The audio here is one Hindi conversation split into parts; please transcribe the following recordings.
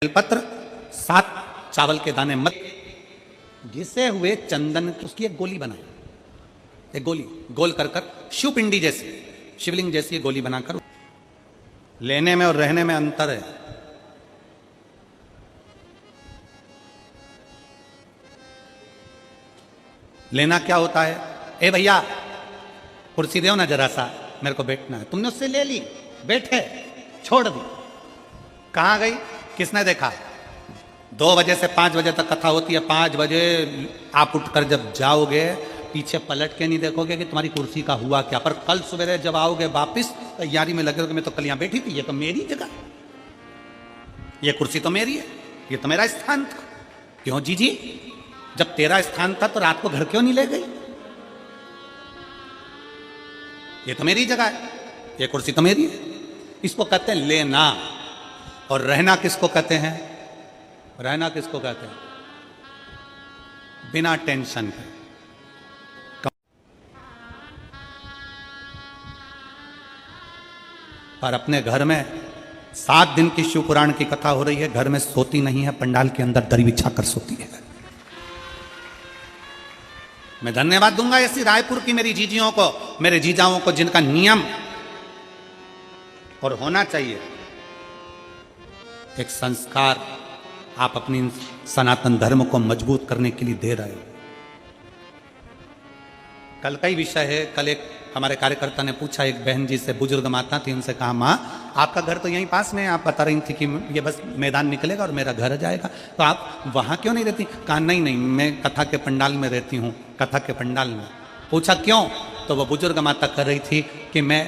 बेलपत्र 7 चावल के दाने मत घिसे हुए चंदन की उसकी एक गोली बनाई, एक गोली गोल कर कर शिवपिंडी जैसी शिवलिंग जैसी गोली बनाकर। लेने में और रहने में अंतर है। लेना क्या होता है, ए भैया कुर्सी दो ना जरा सा, मेरे को बैठना है। तुमने उससे ले ली, बैठे, छोड़ दी, कहां गई, किसने देखा? 2 बजे से 5 बजे तक कथा होती है। 5 बजे आप उठकर जब जाओगे पीछे पलट के नहीं देखोगे कि तुम्हारी कुर्सी का हुआ क्या। पर कल सवेरे जब आओगे वापिस तैयारी में लगे हो कि मैं तो कल यहां बैठी थी, ये तो मेरी जगह, ये कुर्सी तो मेरी है, ये तो मेरा स्थान था। क्यों जीजी, जब तेरा स्थान था तो रात को घर क्यों नहीं ले गई? ये तो मेरी जगह है, ये कुर्सी तो मेरी है। इसको कहते हैं लेना। और रहना किसको कहते हैं? रहना किसको कहते हैं? बिना टेंशन के। पर अपने घर में 7 दिन की शिव पुराण की कथा हो रही है, घर में सोती नहीं है, पंडाल के अंदर दरी बिछा कर सोती है। मैं धन्यवाद दूंगा ऐसी रायपुर की मेरी जीजियों को, मेरे जीजाओं को, जिनका नियम और होना चाहिए एक संस्कार आप अपनी सनातन धर्म को मजबूत करने के लिए दे रहे हो। कल का ही विषय है। कल एक हमारे कार्यकर्ता ने पूछा, एक बहन जी से, बुजुर्ग माता थी, उनसे कहा, माँ आपका घर तो यहीं पास में है, आप बता रही थी कि ये बस मैदान निकलेगा और मेरा घर जाएगा, तो आप वहां क्यों नहीं रहती? कहा नहीं नहीं, मैं कथा के पंडाल में रहती हूँ, कथा के पंडाल में। पूछा क्यों? तो वह बुजुर्ग माता कर रही थी कि मैं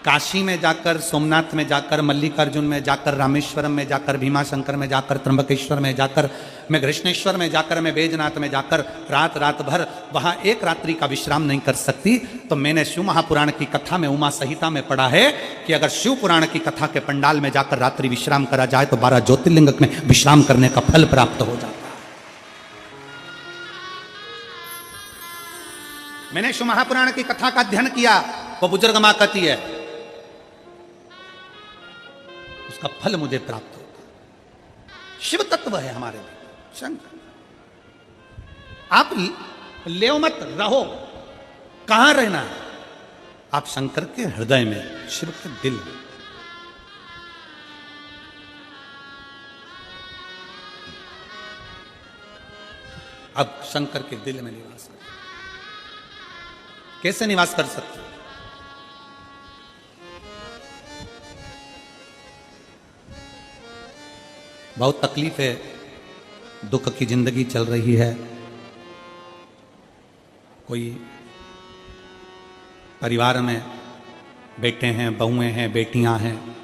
काशी में जाकर, सोमनाथ में जाकर, मल्लिकार्जुन में जाकर, रामेश्वरम में जाकर, भीमाशंकर में जाकर, त्र्यंबकेश्वर में जाकर, मैं कृष्णेश्वर में जाकर, मैं बैजनाथ में जाकर रात भर वहां एक रात्रि का विश्राम नहीं कर सकती। तो मैंने शिव महापुराण की कथा में, उमा संहिता में पढ़ा है कि अगर शिव पुराण की कथा के पंडाल में जाकर रात्रि विश्राम करा जाए तो 12 ज्योतिर्लिंग में विश्राम करने का फल प्राप्त हो जाता है। मैंने शिव महापुराण की कथा का अध्ययन किया, वो बुजुर्ग मां कहती है, उसका फल मुझे प्राप्त होता है। शिव तत्व है हमारे में शंकर। आप ले मत रहो, कहां रहना है? आप शंकर के हृदय में, शिव के दिल में। अब शंकर के दिल में निवास कर, कैसे निवास कर सकते? बहुत तकलीफ है, दुख की जिंदगी चल रही है। कोई परिवार में बेटे हैं, बहुएं हैं, बेटियां हैं,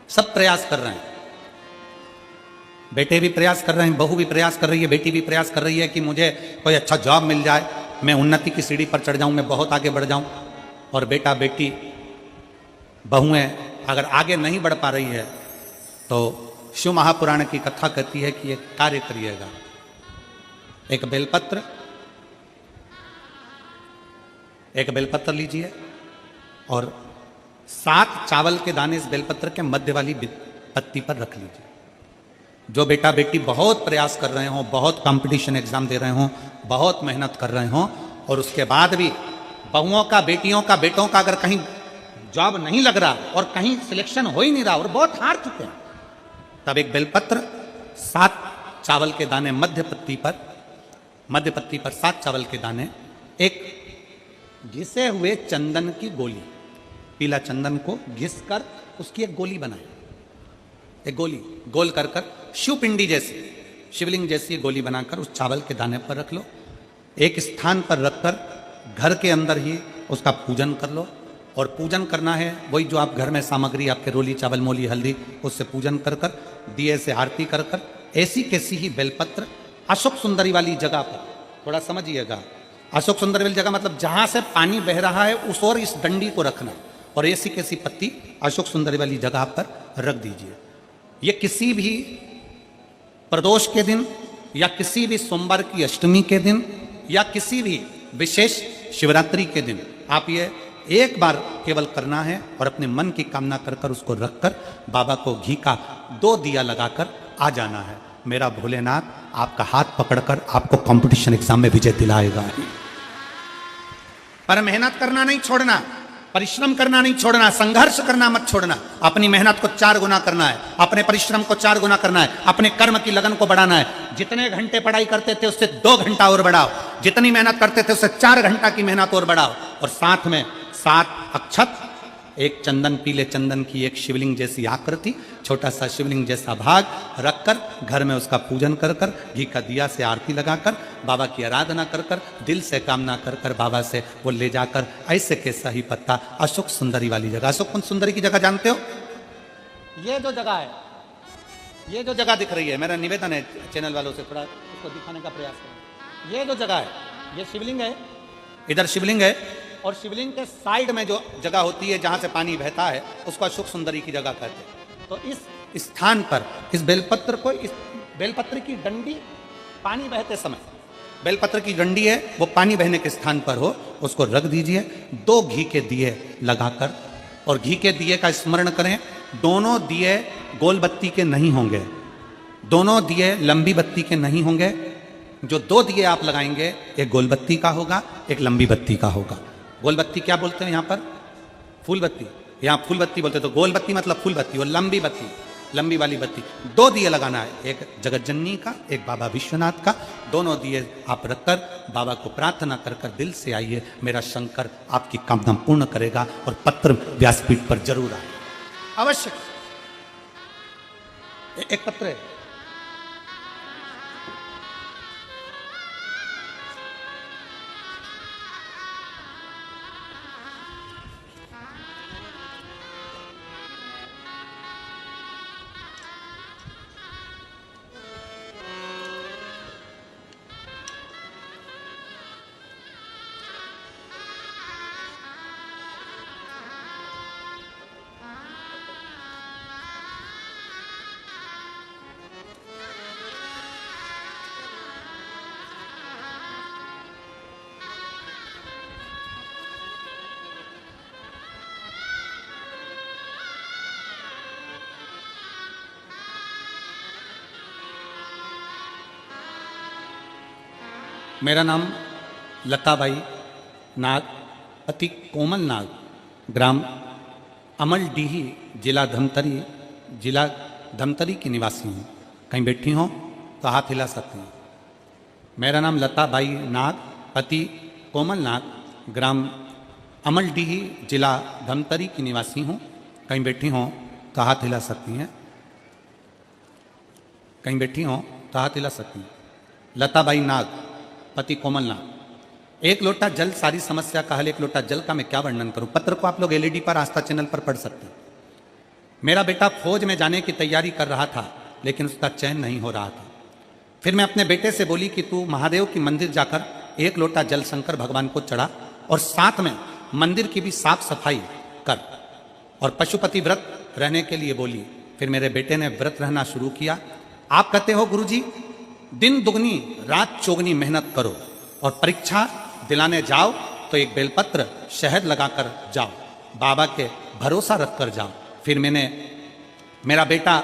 सब प्रयास कर रहे हैं। बेटे भी प्रयास कर रहे हैं, बहू भी प्रयास कर रही है, बेटी भी प्रयास कर रही है कि मुझे कोई अच्छा जॉब मिल जाए, मैं उन्नति की सीढ़ी पर चढ़ जाऊं, मैं बहुत आगे बढ़ जाऊं। और बेटा बेटी बहुएं अगर आगे नहीं बढ़ पा रही है तो शिव महापुराण की कथा कहती है कि एक कार्य करिएगा। एक बेलपत्र लीजिए और 7 चावल के दाने इस बेलपत्र के मध्य वाली पत्ती पर रख लीजिए। जो बेटा बेटी बहुत प्रयास कर रहे हो, बहुत कंपटीशन एग्जाम दे रहे हो, बहुत मेहनत कर रहे हो, और उसके बाद भी बहुओं का, बेटियों का, बेटों का अगर कहीं जॉब नहीं लग रहा और कहीं सिलेक्शन हो ही नहीं रहा और बहुत हार चुके हैं, तब एक बेलपत्र 7 चावल के दाने मध्य पत्ती पर 7 चावल के दाने, एक घिसे हुए चंदन की गोली, पीला चंदन को घिस कर उसकी एक गोली बनाए, एक गोली गोल कर कर शिवपिंडी जैसी, शिवलिंग जैसी गोली बनाकर उस चावल के दाने पर रख लो। एक स्थान पर रखकर घर के अंदर ही उसका पूजन कर लो। और पूजन करना है वही जो आप घर में सामग्री, आपके रोली चावल, मोली, हल्दी, उससे पूजन कर कर, दिए से आरती कर कर, ऐसी कैसी ही बेलपत्र अशोक सुंदरी वाली जगह पर, थोड़ा समझिएगा, अशोक सुंदरी वाली जगह मतलब जहां से पानी बह रहा है उस और इस डंडी को रखना, और ऐसी कैसी पत्ती अशोक सुंदरी वाली जगह पर रख दीजिए। ये किसी भी प्रदोष के दिन या किसी भी सोमवार की अष्टमी के दिन या किसी भी विशेष शिवरात्रि के दिन आप ये एक बार केवल करना है और अपने मन की कामना कर कर उसको रखकर बाबा को घी का 2 दिया लगाकर आ जाना है। मेरा भोलेनाथ आपका हाथ पकड़कर आपको कंपटीशन एग्जाम में विजय दिलाएगा। पर मेहनत करना नहीं छोड़ना, परिश्रम करना नहीं छोड़ना, संघर्ष करना मत छोड़ना। अपनी मेहनत को 4 गुना करना है, अपने परिश्रम को 4 गुना करना है, अपने कर्म की लगन को बढ़ाना है। जितने घंटे पढ़ाई करते थे उससे 2 घंटा और बढ़ाओ, जितनी मेहनत करते थे उससे 4 घंटा की मेहनत और बढ़ाओ। और साथ में 7 अक्षत, एक चंदन, पीले चंदन की एक शिवलिंग जैसी आकृति, छोटा सा शिवलिंग जैसा भाग रखकर घर में उसका पूजन कर कर, घी का दिया से आरती लगाकर, बाबा की आराधना कर कर, दिल से कामना कर कर बाबा से वो ले जाकर ऐसे के सही पत्ता अशोक सुंदरी वाली जगह, अशोक कुंज सुंदरी की जगह जानते हो? ये जो जगह है, ये जो जगह दिख रही है, मेरा निवेदन है चैनल वालों से थोड़ा उसको दिखाने का प्रयास करें। ये जो जगह है, ये शिवलिंग है, इधर शिवलिंग है, और शिवलिंग के साइड में जो जगह होती है जहां से पानी बहता है उसको अशोक सुंदरी की जगह कहते हैं। तो इस स्थान पर इस बेलपत्र को, इस बेलपत्र की डंडी पानी बहते समय, बेलपत्र की डंडी है वो पानी बहने के स्थान पर हो, उसको रख दीजिए। 2 घी के दिए लगाकर, और घी के दिए का स्मरण करें। दोनों दिए गोल बत्ती के नहीं होंगे, दोनों दिए लंबी बत्ती के नहीं होंगे। जो 2 दिए आप लगाएंगे, एक गोल बत्ती का होगा, एक लंबी बत्ती का होगा। गोल बत्ती क्या बोलते हैं यहाँ पर? फूल बत्ती। यहाँ फूल बत्ती बोलते हैं, तो गोल बत्ती मतलब फूल बत्ती, और लंबी बत्ती, लंबी वाली बत्ती। 2 दिए लगाना है, एक जगत जननी का, एक बाबा विश्वनाथ का। दोनों दिए आप रखकर बाबा को प्रार्थना कर कर दिल से आइए, मेरा शंकर आपकी कामना पूर्ण करेगा और पत्र व्यासपीठ पर जरूर आए, अवश्य। एक पत्र है, मेरा नाम लताबाई नाग, पति कोमल नाग, ग्राम अमलडीही, जिला धमतरी की निवासी हूँ। कहीं बैठी हो तो हाथ हिला सकती हैं। मेरा नाम लताबाई नाग, पति कोमल नाग, ग्राम अमलडीही, जिला धमतरी की निवासी हूँ। कहीं बैठी हो तो हाथ हिला सकती हैं, कहीं बैठी हो तो हाथ हिला सकती हैं। लताबाई नाग, पति कोमल नाग। 1 लोटा जल सारी समस्या का हल। 1 लोटा जल का मैं क्या वर्णन करूं? पत्र को आप लोग एलईडी पर आस्था चैनल पर पढ़ सकते हैं। मेरा बेटा फौज में जाने की तैयारी कर रहा था, लेकिन उसका चयन नहीं हो रहा था। फिर मैं अपने बेटे से बोली कि तू महादेव की मंदिर जाकर 1 लोटा जल शंकर भगवान को चढ़ा, और साथ में मंदिर की भी साफ सफाई कर, और पशुपति व्रत रहने के लिए बोली। फिर मेरे बेटे ने व्रत रहना शुरू किया। आप कहते हो गुरुजी दिन दुगनी रात चौगनी मेहनत करो, और परीक्षा दिलाने जाओ तो एक बेलपत्र शहद लगाकर जाओ, बाबा के भरोसा रखकर जाओ। फिर मेरा बेटा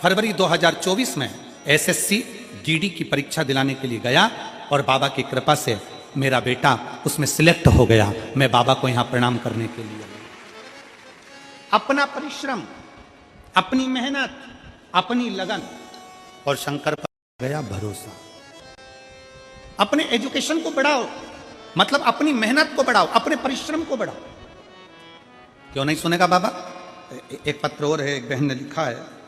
फरवरी 2024 में एसएससी डीडी की परीक्षा दिलाने के लिए गया, और बाबा की कृपा से मेरा बेटा उसमें सिलेक्ट हो गया। मैं बाबा को यहां प्रणाम करने के लिए। अपना परिश्रम, अपनी मेहनत, अपनी लगन, और शंकर पर गया भरोसा। अपने एजुकेशन को बढ़ाओ, मतलब अपनी मेहनत को बढ़ाओ, अपने परिश्रम को बढ़ाओ। क्यों नहीं सुनेगा बाबा? एक पत्र और है, एक बहन ने लिखा है,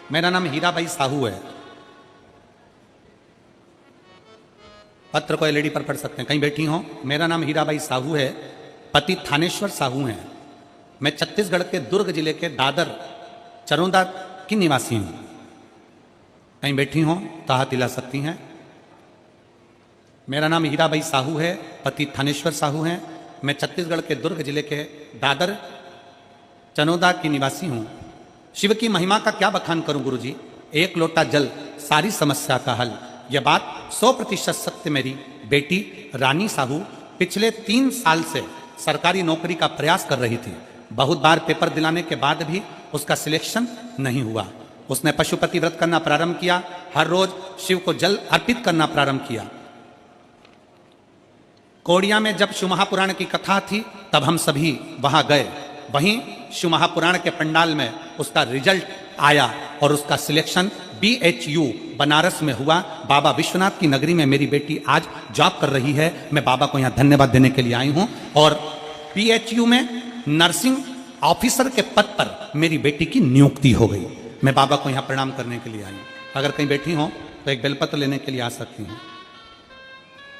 मेरा नाम हीराबाई साहू है। पत्र को एलईडी पर पढ़ सकते हैं, कहीं बैठी हो। मेरा नाम हीराबाई साहू है, पति थानेश्वर साहू हैं। मैं छत्तीसगढ़ के दुर्ग जिले के दादर चरोदा की निवासी हूं। कहीं बैठी हो तो हाथ हिला सकती हैं। मेरा नाम हीराबाई साहू है, पति थानेश्वर साहू हैं। मैं छत्तीसगढ़ के दुर्ग जिले के दादर चनोदा की निवासी हूं। शिव की महिमा का क्या बखान करूं गुरुजी, एक लोटा जल सारी समस्या का हल। यह बात 100% सत्य। मेरी बेटी रानी साहू पिछले 3 साल से सरकारी नौकरी का प्रयास कर रही थी। बहुत बार पेपर दिलाने के बाद भी उसका सिलेक्शन नहीं हुआ। उसने पशुपति व्रत करना प्रारंभ किया, हर रोज शिव को जल अर्पित करना प्रारंभ किया। कोड़िया में जब शिव महापुराण की कथा थी तब हम सभी वहां गए। वहीं शिव महापुराण के पंडाल में उसका रिजल्ट आया और उसका सिलेक्शन BHU बनारस में हुआ। बाबा विश्वनाथ की नगरी में मेरी बेटी आज जॉब कर रही है। मैं बाबा को यहाँ धन्यवाद देने के लिए आई हूँ। और BHU में नर्सिंग ऑफिसर के पद पर मेरी बेटी की नियुक्ति हो गई। मैं बाबा को यहाँ प्रणाम करने के लिए आई हूँ। अगर कहीं बैठी हो तो एक बेलपत्र लेने के लिए आ सकती हूँ।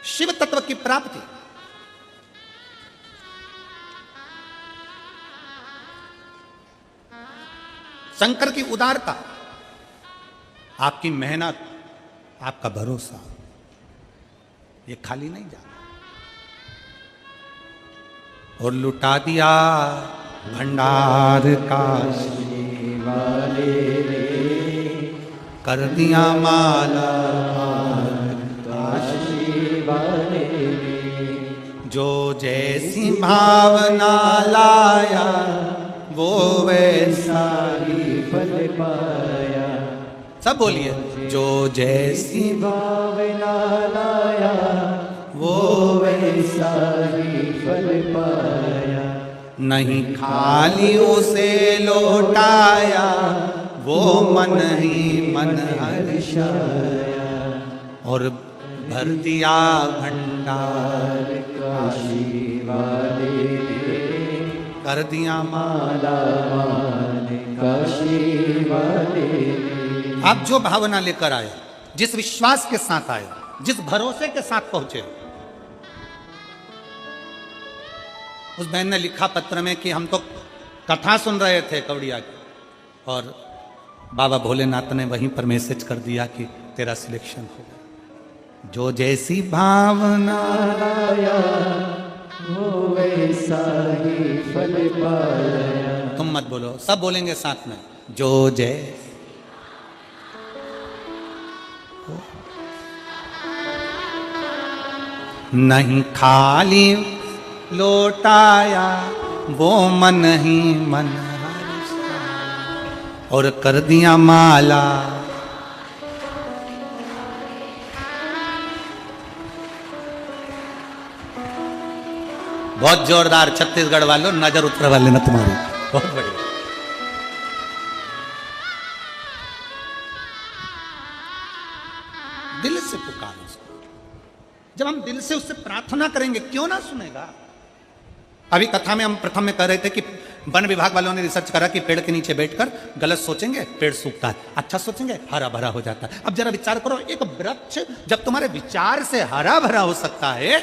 शिव तत्व की प्राप्ति, शंकर की उदारता, आपकी मेहनत, आपका भरोसा, ये खाली नहीं जाता। और लुटा दिया भंडार काशी वाले रे, कर दिया माला काशी वाले रे, जो जैसी भावना लाया वो वैसा ही फल पाया। सब बोलिए, जो जैसी भावना लाया वो वैसा ही फल पाया। नहीं खाली उसे लौटाया, वो मन ही मन हर्षाया। और भर दिया भंडार काशी वाले रे, कर दिया माला काशी वाले रे। आप जो भावना लेकर आए, जिस विश्वास के साथ आए, जिस भरोसे के साथ पहुंचे। उस बहन ने लिखा पत्र में कि हम तो कथा सुन रहे थे कवड़िया की, और बाबा भोलेनाथ ने वहीं पर मैसेज कर दिया कि तेरा सिलेक्शन हो गया। जो जैसी भावना लाया वो वैसा ही फल पाया। तुम मत बोलो, सब बोलेंगे साथ में, जो जैसी। नहीं खाली लौटाया वो मन ही मन और कर दिया माला। बहुत जोरदार छत्तीसगढ़ वालों, नजर उतर वाले ना तुम्हारी, बहुत बढ़िया। दिल से पुकारो उसको। जब हम दिल से उससे प्रार्थना करेंगे, क्यों ना सुनेगा। अभी कथा में हम प्रथम में कह रहे थे कि वन विभाग वालों ने रिसर्च करा कि पेड़ के नीचे बैठकर गलत सोचेंगे पेड़ सूखता है, अच्छा सोचेंगे हरा भरा हो जाता है। अब जरा विचार करो, एक वृक्ष जब तुम्हारे विचार से हरा भरा हो सकता है,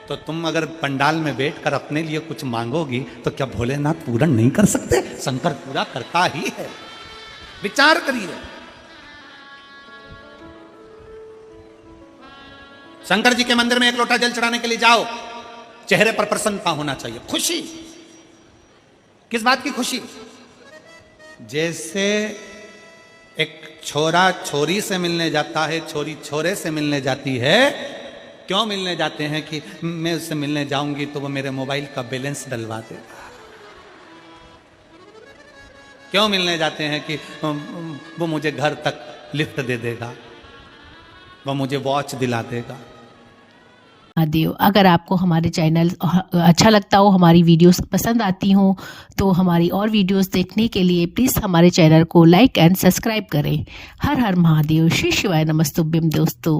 तो तुम अगर पंडाल में बैठकर अपने लिए कुछ मांगोगी तो क्या भोलेनाथ पूर्ण नहीं कर सकते? शंकर पूरा करता ही है। विचार करिए। शंकर जी के मंदिर में एक लोटा जल चढ़ाने के लिए जाओ, चेहरे पर प्रसन्नता होना चाहिए, खुशी। किस बात की खुशी? जैसे एक छोरा छोरी से मिलने जाता है, छोरी छोरे से मिलने जाती है। क्यों मिलने जाते हैं? कि मैं उससे मिलने जाऊंगी तो वो मेरे मोबाइल का बैलेंस डलवा देगा। क्यों मिलने जाते हैं? कि वो मुझे घर तक लिफ्ट दे देगा, वो मुझे वॉच दिला देगा। महादेव, अगर आपको हमारे चैनल अच्छा लगता हो, हमारी वीडियोस पसंद आती हो, तो हमारी और वीडियोस देखने के लिए प्लीज़ हमारे चैनल को लाइक एंड सब्सक्राइब करें। हर हर महादेव, श्री शिवाय नमस्तुभ्यम दोस्तों।